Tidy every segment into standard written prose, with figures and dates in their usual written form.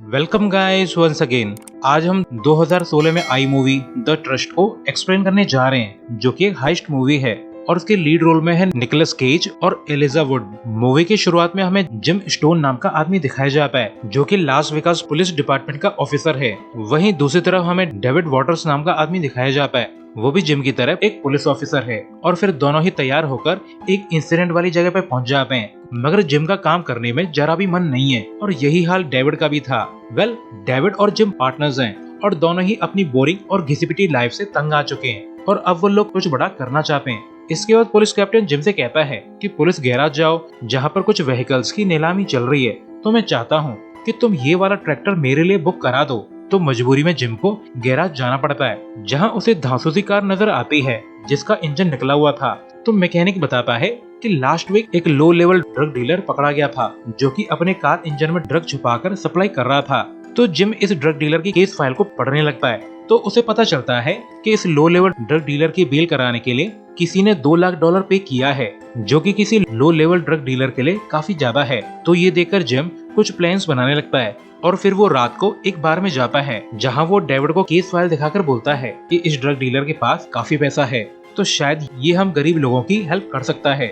Welcome guys once again. आज हम 2016 में आई मूवी द ट्रस्ट को एक्सप्लेन करने जा रहे हैं, जो कि एक हाइस्ट मूवी है और उसके लीड रोल में है निकोलस केज और एलिजा वुड। मूवी की शुरुआत में हमें जिम स्टोन नाम का आदमी दिखाया जाता है, जो कि लास वेगास पुलिस डिपार्टमेंट का ऑफिसर है। वहीं दूसरी तरफ हमें डेविड वॉटर्स नाम का आदमी दिखाया जाता है, वो भी जिम की तरह एक पुलिस ऑफिसर है। और फिर दोनों ही तैयार होकर एक इंसिडेंट वाली जगह पे पहुंच जाते हैं, मगर जिम का काम करने में जरा भी मन नहीं है और यही हाल डेविड का भी था। डेविड और जिम पार्टनर्स हैं और दोनों ही अपनी बोरिंग और घिसी-पिटी लाइफ से तंग आ चुके हैं और अब वो लोग कुछ बड़ा करना चाहते हैं। इसके बाद पुलिस कैप्टन जिम से कहता है कि पुलिस गैराज जाओ, जहाँ पर कुछ व्हीकल्स की नीलामी चल रही है, तो मैं चाहता हूँ कि तुम ये वाला ट्रैक्टर मेरे लिए बुक करा दो। तो मजबूरी में जिम को गैराज जाना पड़ता है, जहाँ उसे धांसू सी कार नजर आती है जिसका इंजन निकला हुआ था। तो मैकेनिक बताता है कि लास्ट वीक एक लो लेवल ड्रग डीलर पकड़ा गया था, जो कि अपने कार इंजन में ड्रग छुपाकर सप्लाई कर रहा था। तो जिम इस ड्रग डीलर की केस फाइल को पढ़ने लगता है, तो उसे पता चलता है कि इस लो लेवल ड्रग डीलर की बेल कराने के लिए किसी ने $2 लाख पे किया है, जो कि किसी लो लेवल ड्रग डीलर के लिए काफी ज्यादा है। तो ये देखकर जिम कुछ प्लान्स बनाने लगता है और फिर वो रात को एक बार में जाता है, जहाँ वो डेविड को केस फाइल दिखाकर बोलता है कि इस ड्रग डीलर के पास काफी पैसा है, तो शायद ये हम गरीब लोगों की हेल्प कर सकता है।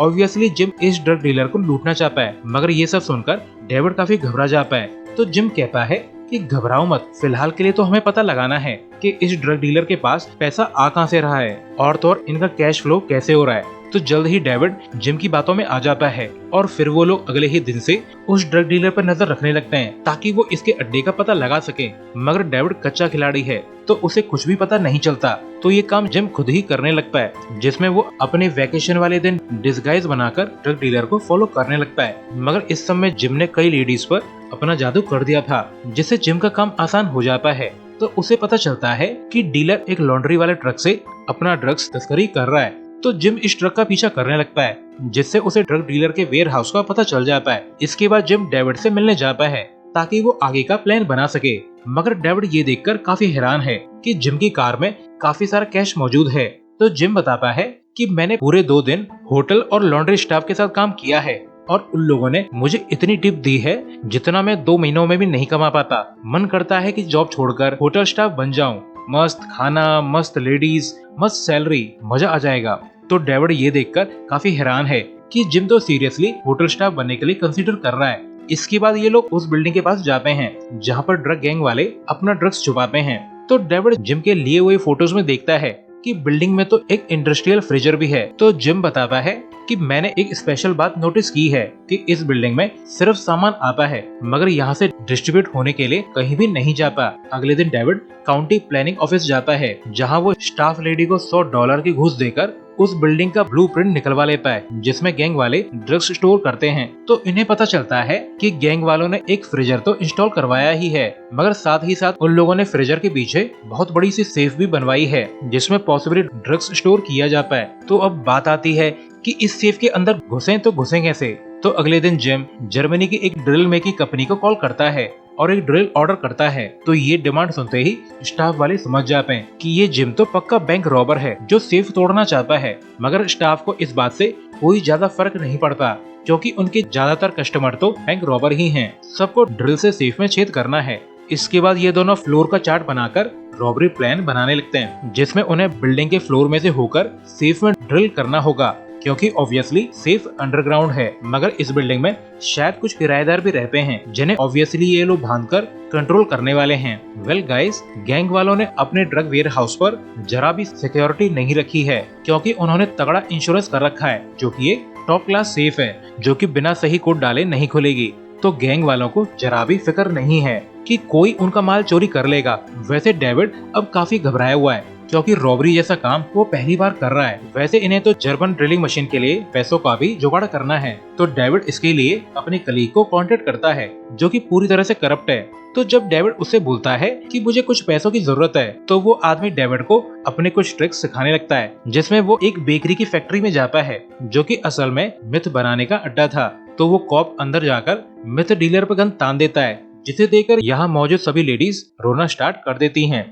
ऑब्वियसली जिम इस ड्रग डीलर को लूटना चाहता है, मगर ये सब सुनकर डेविड काफी घबरा जाता है। तो जिम कहता है कि घबराओ मत, फिलहाल के लिए तो हमें पता लगाना है कि इस ड्रग डीलर के पास पैसा आ कहां से रहा है और तो और इनका कैश फ्लो कैसे हो रहा है। तो जल्द ही डेविड जिम की बातों में आ जाता है और फिर वो लोग अगले ही दिन से उस ड्रग डीलर पर नजर रखने लगते हैं ताकि वो इसके अड्डे का पता लगा सके। मगर डेविड कच्चा खिलाड़ी है, तो उसे कुछ भी पता नहीं चलता, तो ये काम जिम खुद ही करने लगता है, जिसमें वो अपने वैकेशन वाले दिन डिस्गाइज बनाकर ड्रग डीलर को फॉलो करने लगता है। मगर इस समय जिम ने कई लेडीज पर अपना जादू कर दिया था, जिससे जिम का काम आसान हो जाता है। तो उसे पता चलता है कि डीलर एक लॉन्ड्री वाले ट्रक से अपना ड्रग्स तस्करी कर रहा है। तो जिम इस ट्रक का पीछा करने लगता है, जिससे उसे ड्रग डीलर के वेयर हाउस का पता चल जाता है। इसके बाद जिम डेविड से मिलने जाता है ताकि वो आगे का प्लान बना सके। मगर डेविड ये देखकर काफी हैरान है कि जिम की कार में काफी सारा कैश मौजूद है। तो जिम बताता है कि मैंने पूरे 2 दिन होटल और लॉन्ड्री स्टाफ के साथ काम किया है और उन लोगों ने मुझे इतनी टिप दी है जितना मैं 2 महीनों में भी नहीं कमा पाता। मन करता है कि जॉब छोड़कर होटल स्टाफ बन जाऊं। मस्त खाना, मस्त लेडीज, मस्त सैलरी, मजा आ जाएगा। तो डेविड ये देखकर काफी हैरान है कि जिम तो सीरियसली होटल स्टाफ बनने के लिए कंसीडर कर रहा है। इसके बाद ये लोग उस बिल्डिंग के पास जाते हैं जहाँ पर ड्रग गैंग वाले अपना ड्रग्स छुपाते हैं। तो डेविड जिम के लिए हुए फोटोज में देखता है कि बिल्डिंग में तो एक इंडस्ट्रियल फ्रीजर भी है। तो जिम बताता है कि मैंने एक स्पेशल बात नोटिस की है कि इस बिल्डिंग में सिर्फ सामान आता है, मगर यहाँ से डिस्ट्रीब्यूट होने के लिए कहीं भी नहीं जाता। अगले दिन डेविड काउंटी प्लानिंग ऑफिस जाता है, जहाँ वो स्टाफ लेडी को $100 की घूस देकर उस बिल्डिंग का ब्लूप्रिंट निकलवा लेता है, जिसमें गैंग वाले ड्रग्स स्टोर करते हैं। तो इन्हें पता चलता है कि गैंग वालों ने एक फ्रीजर तो इंस्टॉल करवाया ही है, मगर साथ ही साथ उन लोगों ने फ्रीजर के पीछे बहुत बड़ी सी सेफ भी बनवाई है, जिसमें पॉसिबली ड्रग्स स्टोर किया जाता है। तो अब बात आती है कि इस सेफ के अंदर घुसें तो घुसें कैसे। तो अगले दिन जिम जर्मनी की एक ड्रिल मेकिंग कंपनी को कॉल करता है और एक ड्रिल ऑर्डर करता है। तो ये डिमांड सुनते ही स्टाफ वाले समझ जाते हैं कि ये जिम तो पक्का बैंक रॉबर है जो सेफ तोड़ना चाहता है। मगर स्टाफ को इस बात से कोई ज्यादा फर्क नहीं पड़ता, क्योंकि उनके ज्यादातर कस्टमर तो बैंक रॉबर ही हैं। सबको ड्रिल से सेफ में छेद करना है। इसके बाद ये दोनों फ्लोर का चार्ट बनाकर रॉबरी प्लान बनाने लगते हैं, जिसमें उन्हें बिल्डिंग के फ्लोर में से होकर सेफ में ड्रिल करना होगा, क्योंकि ऑब्वियसली सेफ अंडरग्राउंड है। मगर इस बिल्डिंग में शायद कुछ किराएदार भी रहते हैं, जिन्हें ऑब्वियसली ये लोग बांधकर कंट्रोल करने वाले हैं। गाइस, गैंग वालों ने अपने ड्रग वेयर हाउस पर जरा भी सिक्योरिटी नहीं रखी है, क्योंकि उन्होंने तगड़ा इंश्योरेंस कर रखा है, जो कि एक टॉप क्लास सेफ है, जो कि बिना सही कोड डाले नहीं खुलेगी। तो गैंग वालों को जरा भी फिक्र नहीं है कि कोई उनका माल चोरी कर लेगा। वैसे डेविड अब काफी घबराया हुआ है, क्योंकि रॉबरी जैसा काम वो पहली बार कर रहा है। वैसे इन्हें तो जर्मन ड्रिलिंग मशीन के लिए पैसों का भी जुगाड़ करना है। तो डेविड इसके लिए अपने कलीग को कांटेक्ट करता है, जो कि पूरी तरह से करप्ट है। तो जब डेविड उससे बोलता है कि मुझे कुछ पैसों की जरूरत है, तो वो आदमी डेविड को अपने कुछ ट्रिक्स सिखाने लगता है, जिसमें वो एक बेकरी की फैक्ट्री में जाता है, जो कि असल में मिथ बनाने का अड्डा था। तो वो कॉप अंदर जाकर मिथ डीलर पर गन तान देता है, जिसे देखकर यहाँ मौजूद सभी लेडीज रोना स्टार्ट कर देती हैं।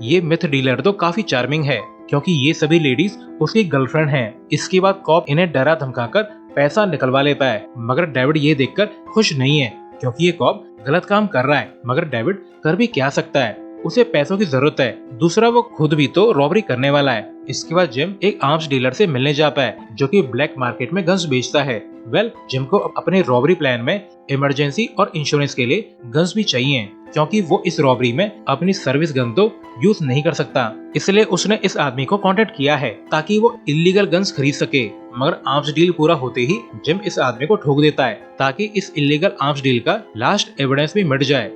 ये मिथ डीलर तो काफी चार्मिंग है, क्योंकि ये सभी लेडीज उसकी गर्लफ्रेंड हैं। इसके बाद कॉप इन्हें डरा धमकाकर पैसा निकलवा लेता है, मगर डेविड ये देखकर खुश नहीं है, क्योंकि ये कॉप गलत काम कर रहा है, मगर डेविड कर भी क्या सकता है, उसे पैसों की जरूरत है। दूसरा वो खुद भी तो रॉबरी करने वाला है। इसके बाद जिम एक आर्म्स डीलर से मिलने जाता है जो कि ब्लैक मार्केट में गन्स बेचता है। जिम को अपने रॉबरी प्लान में इमरजेंसी और इंश्योरेंस के लिए गन्स भी चाहिए, क्योंकि वो इस रॉबरी में अपनी सर्विस गन तो यूज नहीं कर सकता। इसलिए उसने इस आदमी को कांटेक्ट किया है ताकि वो इलीगल गन्स खरीद सके। मगर आर्म्स डील पूरा होते ही जिम इस आदमी को ठोक देता है ताकि इस इलीगल आर्म्स डील का लास्ट एविडेंस भी मिट जाए।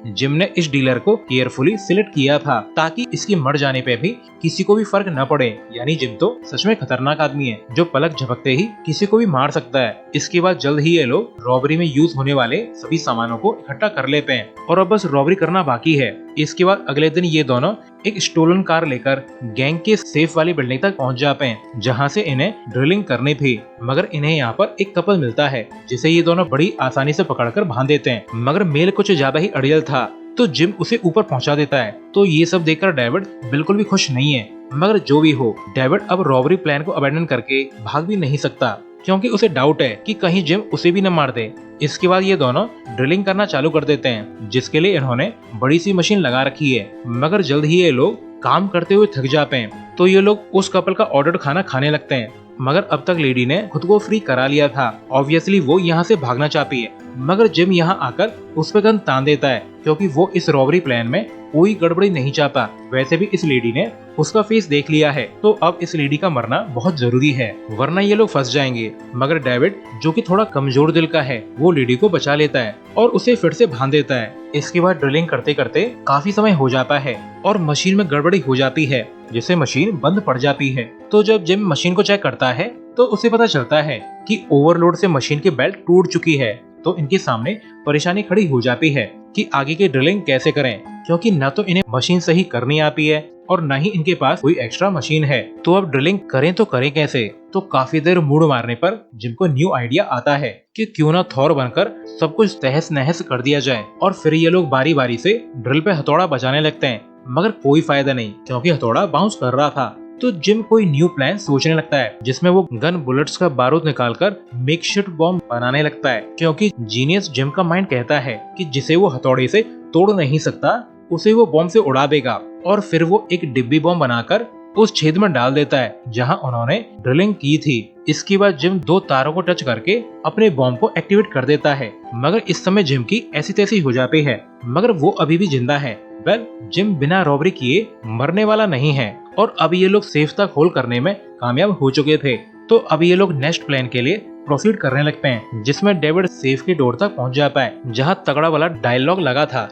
जिम ने इस डीलर को केयरफुली सिलेक्ट किया था ताकि इसके मर जाने पे भी किसी को भी फर्क न पड़े। यानी जिम तो सच में खतरनाक आदमी है जो पलक झपकते ही किसी को भी मार सकता है। इसके बाद जल्द ही ये लोग रॉबरी में यूज होने वाले सभी सामानों को इकट्ठा कर लेते हैं और अब बस रॉबरी करना बाकी है। इसके बाद अगले दिन ये दोनों एक स्टोलन कार लेकर गैंग के सेफ वाली बिल्डिंग तक पहुंच जाते हैं जहां से इन्हें ड्रिलिंग करनी थी। मगर इन्हें यहाँ पर एक कपल मिलता है जिसे ये दोनों बड़ी आसानी से पकड़कर बांध देते हैं, मगर मेल कुछ ज्यादा ही अड़ियल था तो जिम उसे ऊपर पहुंचा देता है। तो ये सब देखकर डेविड बिल्कुल भी खुश नहीं है। मगर जो भी हो, डेविड अब रॉबरी प्लान को अबैंडन करके भाग भी नहीं सकता क्योंकि उसे डाउट है कि कहीं जिम उसे भी न मार दे। इसके बाद ये दोनों ड्रिलिंग करना चालू कर देते हैं जिसके लिए इन्होंने बड़ी सी मशीन लगा रखी है। मगर जल्द ही ये लोग काम करते हुए थक जाते हैं तो ये लोग उस कपल का ऑर्डर खाना खाने लगते हैं। मगर अब तक लेडी ने खुद को फ्री करा लिया था। ऑब्वियसली वो यहाँ से भागना चाहती है, मगर जिम यहाँ आकर उस पे गन तान देता है क्योंकि वो इस रॉबरी प्लान में कोई गड़बड़ी नहीं चाहता। वैसे भी इस लेडी ने उसका फेस देख लिया है तो अब इस लेडी का मरना बहुत जरूरी है, वरना ये लोग फंस जाएंगे। मगर डेविड जो कि थोड़ा कमजोर दिल का है वो लेडी को बचा लेता है और उसे फिर से बांध देता है। इसके बाद ड्रिलिंग करते करते काफी समय हो जाता है और मशीन में गड़बड़ी हो जाती है जिससे मशीन बंद पड़ जाती है। तो जब जिम मशीन को चेक करता है तो उसे पता चलता है कि ओवरलोड से मशीन की बेल्ट टूट चुकी है। तो इनके सामने परेशानी खड़ी हो जाती है कि आगे की ड्रिलिंग कैसे करें, क्योंकि न तो इन्हें मशीन सही करनी आती है और न ही इनके पास कोई एक्स्ट्रा मशीन है। तो अब ड्रिलिंग करें तो करें कैसे। तो काफी देर मूड मारने पर जिम को न्यू आइडिया आता है कि क्यों ना थॉर बनकर सब कुछ तहस नहस कर दिया जाए। और फिर ये लोग बारी बारी से ड्रिल पे हथौड़ा बजाने लगते हैं, मगर कोई फायदा नहीं क्योंकि हथौड़ा बाउंस कर रहा था। तो जिम कोई न्यू प्लान सोचने लगता है जिसमें वो गन बुलेट्स का बारूद निकालकर मेकशिफ्ट बॉम्ब बनाने लगता है, क्योंकि जीनियस जिम का माइंड कहता है कि जिसे वो हथौड़े से तोड़ नहीं सकता उसे वो बॉम्ब से उड़ा देगा। और फिर वो एक डिब्बी बॉम्ब बनाकर उस छेद में डाल देता है जहां उन्होंने ड्रिलिंग की थी। इसके बाद जिम दो तारों को टच करके अपने बॉम्ब को एक्टिवेट कर देता है, मगर इस समय जिम की ऐसी तैसी हो जाती है, मगर वो अभी भी जिंदा है। जिम बिना रॉबरी किए मरने वाला नहीं है और अब ये लोग सेफ तक होल्ड करने में कामयाब हो चुके थे। तो अब ये लोग नेक्स्ट प्लान के लिए प्रोसीड करने लगते हैं जिसमें डेविड सेफ की डोर तक पहुंच जाता है जहां तगड़ा वाला डायलॉग लगा था।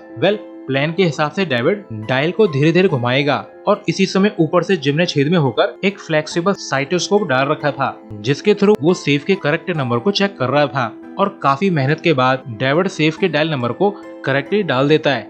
प्लान के हिसाब से डेविड डायल को धीरे धीरे घुमाएगा और इसी समय ऊपर से जिम ने छेद में होकर एक फ्लेक्सिबल साइटोस्कोप डाल रखा था जिसके थ्रू वो सेफ के करेक्ट नंबर को चेक कर रहा था। और काफी मेहनत के बाद डेविड सेफ के डायल नंबर को करेक्टली डाल देता है,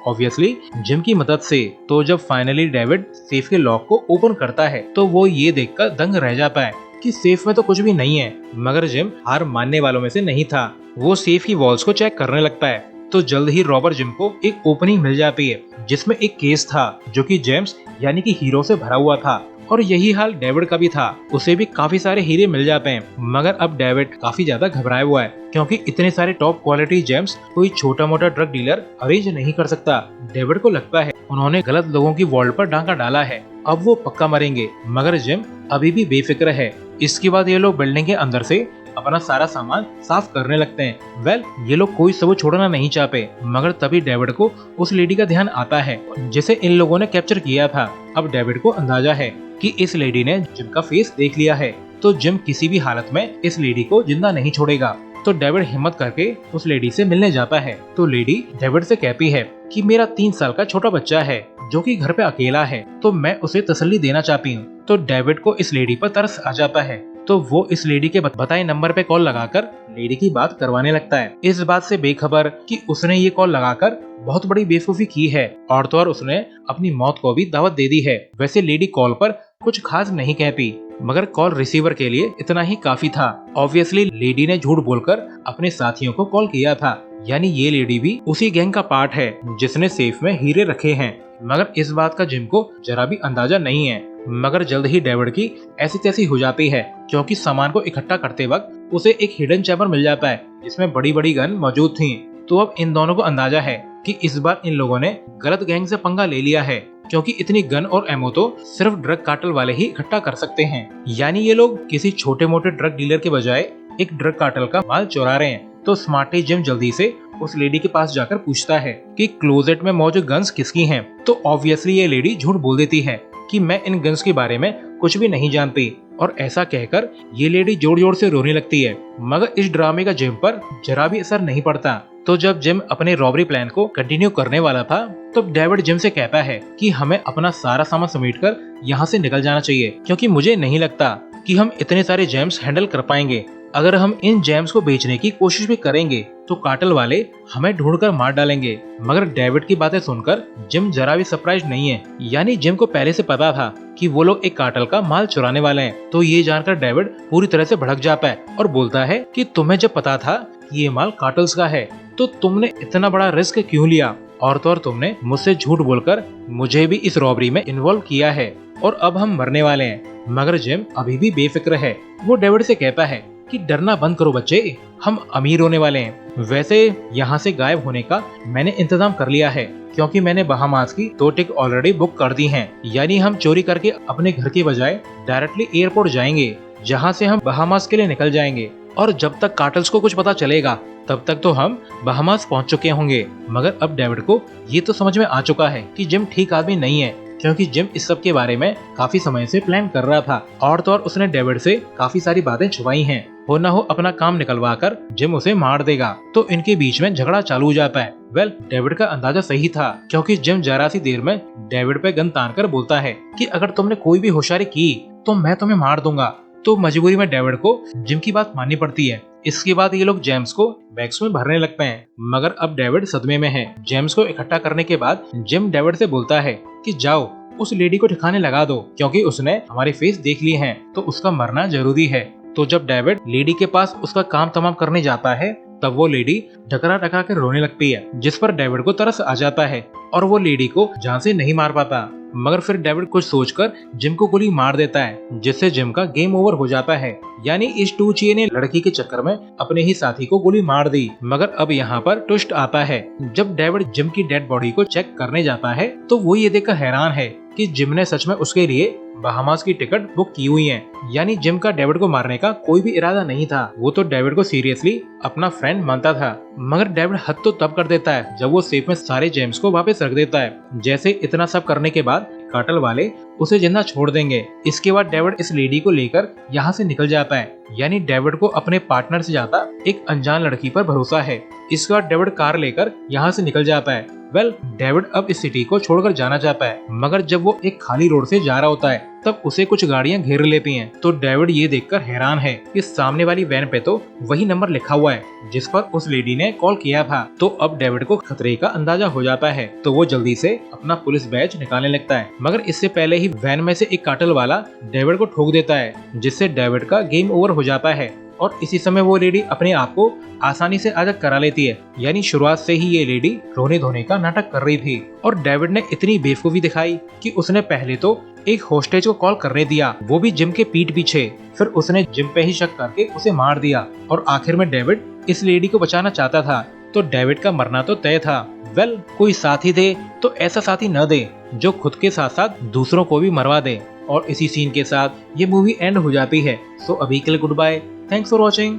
ऑब्वियसली जिम की मदद से। तो जब फाइनली डेविड सेफ के लॉक को ओपन करता है तो वो ये देखकर दंग रह जाता है कि सेफ में तो कुछ भी नहीं है। मगर जिम हार मानने वालों में से नहीं था, वो सेफ की वॉल्स को चेक करने लगता है। तो जल्द ही रॉबर जिम को एक ओपनिंग मिल जाती है जिसमें एक केस था जो कि जेम्स यानी कि हीरो से भरा हुआ था और यही हाल डेविड का भी था। उसे भी काफी सारे हीरे मिल जाते हैं, मगर अब डेविड काफी ज्यादा घबराया हुआ है क्योंकि इतने सारे टॉप क्वालिटी जेम्स कोई छोटा मोटा ड्रग डीलर अरेंज नहीं कर सकता। डेविड को लगता है उन्होंने गलत लोगों की वॉल्ट पर डांका डाला है, अब वो पक्का मरेंगे, मगर जिम अभी भी बेफिक्र है। इसके बाद ये लोग बिल्डिंग के अंदर से अपना सारा सामान साफ करने लगते हैं। ये लोग कोई सबूत छोड़ना नहीं चाहते, मगर तभी डेविड को उस लेडी का ध्यान आता है जिसे इन लोगों ने कैप्चर किया था। अब डेविड को अंदाजा है कि इस लेडी ने जिम का फेस देख लिया है, तो जिम किसी भी हालत में इस लेडी को जिंदा नहीं छोड़ेगा। तो डेविड हिम्मत करके उस लेडी से मिलने जाता है। तो लेडी डेविड से कहती है कि मेरा 3 साल का छोटा बच्चा है जो कि घर पे अकेला है, तो मैं उसे तसल्ली देना चाहती हूँ। तो डेविड को इस लेडी पर तरस आ जाता है, तो वो इस लेडी के बताए नंबर पे कॉल लगाकर लेडी की बात करवाने लगता है, इस बात से बेखबर कि उसने ये कॉल लगाकर बहुत बड़ी बेवकूफी की है और तो और उसने अपनी मौत को भी दावत दे दी है। वैसे लेडी कॉल पर कुछ खास नहीं कहती, मगर कॉल रिसीवर के लिए इतना ही काफी था। ऑब्वियसली लेडी ने झूठ बोलकर अपने साथियों को कॉल किया था, यानी ये लेडी भी उसी गैंग का पार्ट है जिसने सेफ में हीरे रखे हैं, मगर इस बात का जिम को जरा भी अंदाजा नहीं है। मगर जल्द ही डेविड की ऐसी तैसी हो जाती है क्योंकि सामान को इकट्ठा करते वक्त उसे एक हिडन चैम्बर मिल जाता है जिसमें बड़ी बड़ी गन मौजूद थी। तो अब इन दोनों को अंदाजा है कि इस बार इन लोगों ने गलत गैंग से पंगा ले लिया है, क्योंकि इतनी गन और एमो तो सिर्फ ड्रग कार्टेल वाले ही इकट्ठा कर सकते हैं। यानी ये लोग किसी छोटे मोटे ड्रग डीलर के बजाय एक ड्रग कार्टेल का माल चुरा रहे हैं। तो स्मार्टी जिम जल्दी से उस लेडी के पास जाकर पूछता है कि क्लोजेट में मौजूद गन्स किसकी हैं। तो ऑब्वियसली ये लेडी झूठ बोल देती है कि मैं इन गन्स के बारे में कुछ भी नहीं जानती, और ऐसा कहकर ये लेडी जोर जोर से रोने लगती है। मगर इस ड्रामे का जिम पर जरा भी असर नहीं पड़ता। तो जब जिम अपने रॉबरी प्लान को कंटिन्यू करने वाला था, तब डेविड जिम से कहता है कि हमें अपना सारा सामान समेटकर यहाँ से निकल जाना चाहिए, क्योंकि मुझे नहीं लगता कि हम इतने सारे जेम्स हैंडल कर पाएंगे। अगर हम इन जेम्स को बेचने की कोशिश भी करेंगे तो कार्टेल वाले हमें ढूंढकर मार डालेंगे। मगर डेविड की बातें सुनकर जिम जरा भी सरप्राइज नहीं है। यानी जिम को पहले से पता था कि वो लोग एक कार्टेल का माल चुराने वाले हैं। तो ये जानकर डेविड पूरी तरह से भड़क जाता है और बोलता है कि तुम्हें जब पता था कि ये माल कार्टेल्स का है, तो तुमने इतना बड़ा रिस्क क्यों लिया, और तो और तुमने मुझसे झूठ बोलकर मुझे भी इस रॉबरी में इन्वॉल्व किया है, और अब हम मरने वाले हैं। मगर जिम अभी भी बेफिक्र है। वो डेविड से कहता है कि डरना बंद करो बच्चे, हम अमीर होने वाले हैं। वैसे यहाँ से गायब होने का मैंने इंतजाम कर लिया है, क्योंकि मैंने बहामास की 2 टिकट ऑलरेडी बुक कर दी हैं। यानी हम चोरी करके अपने घर के बजाय डायरेक्टली एयरपोर्ट जाएंगे, जहाँ से हम बहामास के लिए निकल जाएंगे। और जब तक कार्टेल्स को कुछ पता चलेगा तब तक तो हम बहामास पहुँच चुके होंगे। मगर अब डेविड को ये तो समझ में आ चुका है कि जिम ठीक आदमी नहीं है, क्योंकि जिम इस सब के बारे में काफी समय से प्लान कर रहा था, और तो और उसने डेविड से काफी सारी बातें छुपाई हैं। हो ना हो अपना काम निकलवा कर जिम उसे मार देगा। तो इनके बीच में झगड़ा चालू हो जाता है। डेविड का अंदाजा सही था, क्योंकि जिम जरा सी देर में डेविड पे गन तान कर बोलता है कि अगर तुमने कोई भी होशियारी की तो मैं तुम्हें मार दूंगा। तो मजबूरी में डेविड को जिम की बात माननी पड़ती है। इसके बाद ये लोग जेम्स को बैग्स में भरने लगते हैं। मगर अब डेविड सदमे में है। जेम्स को इकट्ठा करने के बाद जिम डेविड से बोलता है कि जाओ उस लेडी को ठिकाने लगा दो, क्योंकि उसने हमारे फेस देख लिए हैं, तो उसका मरना जरूरी है। तो जब डेविड लेडी के पास उसका काम तमाम करने जाता है, तब वो लेडी ढकरा ढकरा कर रोने लगती है, जिस पर डेविड को तरस आ जाता है और वो लेडी को जान से नहीं मार पाता। मगर फिर डेविड कुछ सोचकर जिम को गोली मार देता है, जिससे जिम का गेम ओवर हो जाता है। यानी इस टूचिए ने लड़की के चक्कर में अपने ही साथी को गोली मार दी। मगर अब यहाँ पर ट्विस्ट आता है। जब डेविड जिम की डेड बॉडी को चेक करने जाता है, तो वो ये देखकर हैरान है कि जिम ने सच में उसके लिए बहामास की टिकट बुक की हुई है। यानी जिम का डेविड को मारने का कोई भी इरादा नहीं था। वो तो डेविड को सीरियसली अपना फ्रेंड मानता था। मगर डेविड हद तो तब कर देता है जब वो सेफ में सारे जेम्स को वापस रख देता है। जैसे इतना सब करने के बाद कार्टेल वाले उसे जिंदा छोड़ देंगे। इसके बाद डेविड इस लेडी को लेकर यहाँ से निकल जाता है। यानी डेविड को अपने पार्टनर से ज्यादा एक अनजान लड़की पर भरोसा है। इसके बाद डेविड कार लेकर यहाँ से निकल जाता है। डेविड अब इस सिटी को छोड़कर जाना चाहता है। मगर जब वो एक खाली रोड से जा रहा होता है, तब उसे कुछ गाड़ियां घेर लेती हैं। तो डेविड ये देखकर हैरान है कि सामने वाली वैन पे तो वही नंबर लिखा हुआ है जिस पर उस लेडी ने कॉल किया था। तो अब डेविड को खतरे का अंदाजा हो जाता है। तो वो जल्दी से अपना पुलिस बैज निकालने लगता है। मगर इससे पहले ही वैन में से एक कार्टेल वाला डेविड को ठोक देता है, जिससे डेविड का गेम ओवर हो जाता है। और इसी समय वो लेडी अपने आप को आसानी से आजाद करा लेती है। यानी शुरुआत से ही ये लेडी रोने धोने का नाटक कर रही थी। और डेविड ने इतनी बेवकूफी दिखाई कि उसने पहले तो एक होस्टेज को कॉल करने दिया, वो भी जिम के पीठ पीछे। फिर उसने जिम पे ही शक करके उसे मार दिया। और आखिर में डेविड इस लेडी को बचाना चाहता था, तो डेविड का मरना तो तय था। कोई साथी दे तो ऐसा साथी न दे जो खुद के साथ साथ दूसरों को भी मरवा दे। और इसी सीन के साथ ये मूवी एंड हो जाती है। सो अभी के लिए good bye, thanks for watching.